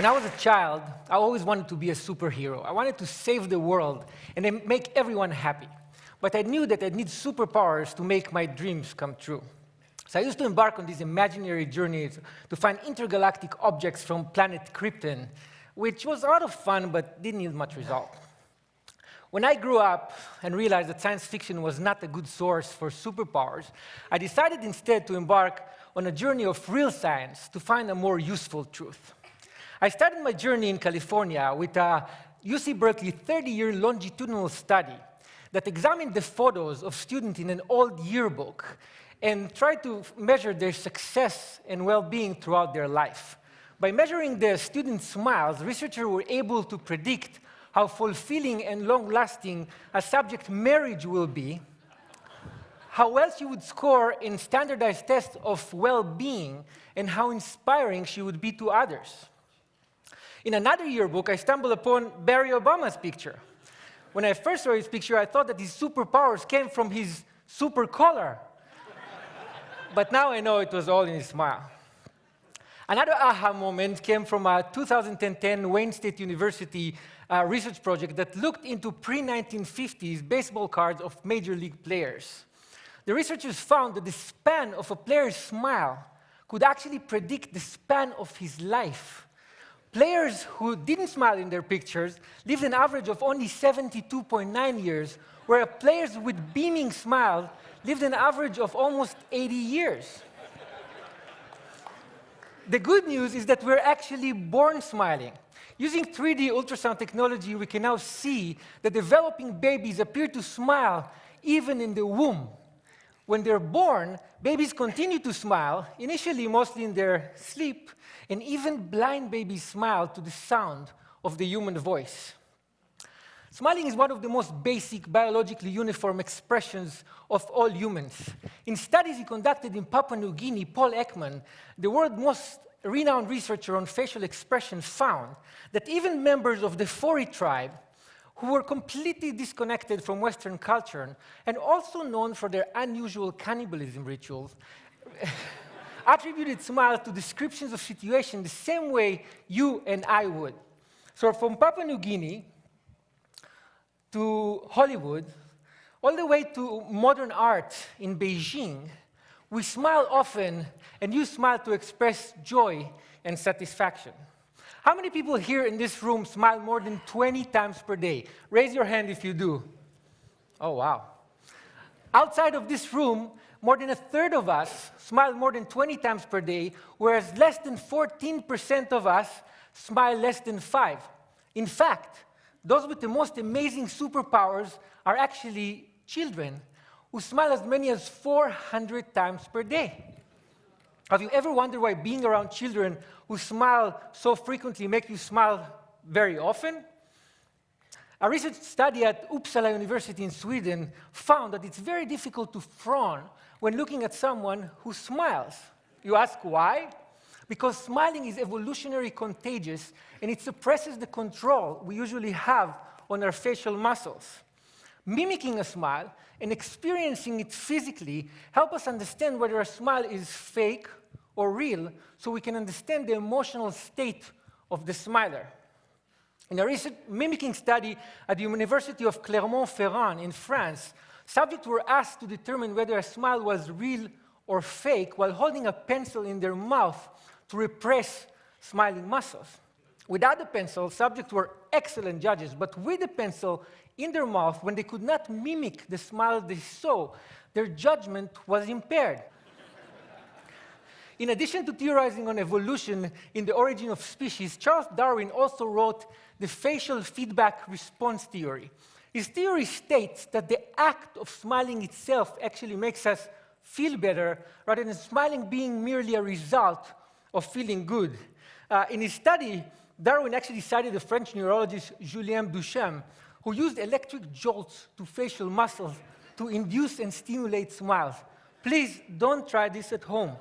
When I was a child, I always wanted to be a superhero. I wanted to save the world and then make everyone happy. But I knew that I'd need superpowers to make my dreams come true. So I used to embark on these imaginary journeys to find intergalactic objects from planet Krypton, which was a lot of fun but didn't yield much result. When I grew up and realized that science fiction was not a good source for superpowers, I decided instead to embark on a journey of real science to find a more useful truth. I started my journey in California with a UC Berkeley 30-year longitudinal study that examined the photos of students in an old yearbook and tried to measure their success and well-being throughout their life. By measuring the students' smiles, researchers were able to predict how fulfilling and long-lasting a subject marriage will be, how well she would score in standardized tests of well-being, and how inspiring she would be to others. In another yearbook, I stumbled upon Barack Obama's picture. When I first saw his picture, I thought that his superpowers came from his super collar. But now I know it was all in his smile. Another aha moment came from a 2010 Wayne State University research project that looked into pre-1950s baseball cards of major league players. The researchers found that the span of a player's smile could actually predict the span of his life. Players who didn't smile in their pictures lived an average of only 72.9 years, whereas players with beaming smiles lived an average of almost 80 years. The good news is that we're actually born smiling. Using 3D ultrasound technology, we can now see that developing babies appear to smile even in the womb. When they're born, babies continue to smile, initially mostly in their sleep, and even blind babies smile to the sound of the human voice. Smiling is one of the most basic biologically uniform expressions of all humans. In studies he conducted in Papua New Guinea, Paul Ekman, the world's most renowned researcher on facial expression, found that even members of the Fori tribe, who were completely disconnected from Western culture and also known for their unusual cannibalism rituals, attributed smiles to descriptions of situations the same way you and I would. So from Papua New Guinea to Hollywood, all the way to modern art in Beijing, we smile often and use smile to express joy and satisfaction. How many people here in this room smile more than 20 times per day? Raise your hand if you do. Oh, wow. Outside of this room, more than a third of us smile more than 20 times per day, whereas less than 14% of us smile less than 5. In fact, those with the most amazing superpowers are actually children who smile as many as 400 times per day. Have you ever wondered why being around children who smile so frequently make you smile very often? A research study at Uppsala University in Sweden found that it's very difficult to frown when looking at someone who smiles. You ask why? Because smiling is evolutionarily contagious, and it suppresses the control we usually have on our facial muscles. Mimicking a smile and experiencing it physically help us understand whether a smile is fake or real, so we can understand the emotional state of the smiler. In a recent mimicking study at the University of Clermont-Ferrand in France, subjects were asked to determine whether a smile was real or fake while holding a pencil in their mouth to repress smiling muscles. Without the pencil, subjects were excellent judges, but with the pencil in their mouth, when they could not mimic the smile they saw, their judgment was impaired. In addition to theorizing on evolution in the origin of species, Charles Darwin also wrote the facial feedback response theory. His theory states that the act of smiling itself actually makes us feel better, rather than smiling being merely a result of feeling good. In his study, Darwin actually cited the French neurologist Julien Duchamp, who used electric jolts to facial muscles to induce and stimulate smiles. Please don't try this at home.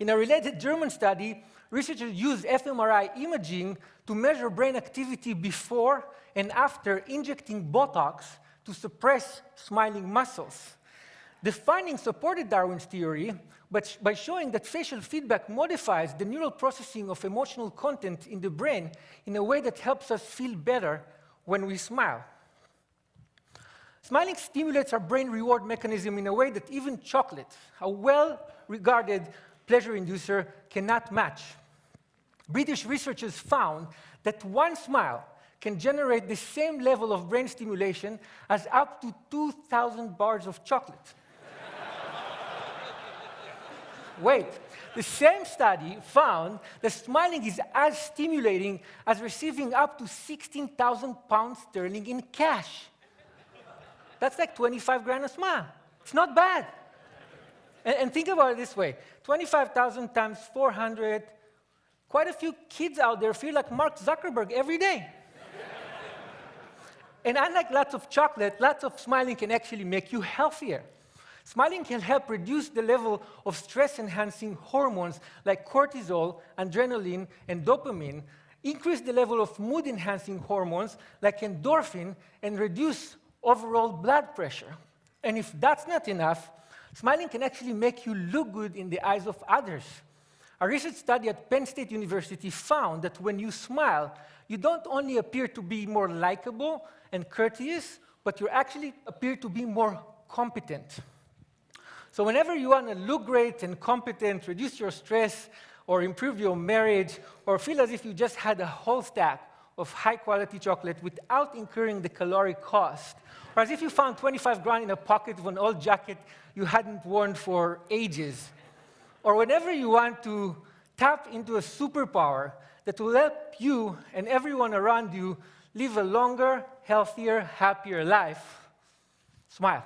In a related German study, researchers used fMRI imaging to measure brain activity before and after injecting Botox to suppress smiling muscles. The findings supported Darwin's theory by showing that facial feedback modifies the neural processing of emotional content in the brain in a way that helps us feel better when we smile. Smiling stimulates our brain reward mechanism in a way that even chocolate, a well-regarded pleasure inducer, cannot match. British researchers found that one smile can generate the same level of brain stimulation as up to 2,000 bars of chocolate. Wait, the same study found that smiling is as stimulating as receiving up to 16,000 pounds sterling in cash. That's like 25 grand a smile. It's not bad. And think about it this way. 25,000 times 400, quite a few kids out there feel like Mark Zuckerberg every day. And unlike lots of chocolate, lots of smiling can actually make you healthier. Smiling can help reduce the level of stress-enhancing hormones like cortisol, adrenaline, and dopamine, increase the level of mood-enhancing hormones like endorphin, and reduce overall blood pressure. And if that's not enough, smiling can actually make you look good in the eyes of others. A research study at Penn State University found that when you smile, you don't only appear to be more likable and courteous, but you actually appear to be more competent. So whenever you want to look great and competent, reduce your stress, or improve your marriage, or feel as if you just had a whole stack of high-quality chocolate without incurring the caloric cost, or as if you found 25 grand in a pocket of an old jacket you hadn't worn for ages, or whenever you want to tap into a superpower that will help you and everyone around you live a longer, healthier, happier life, smile.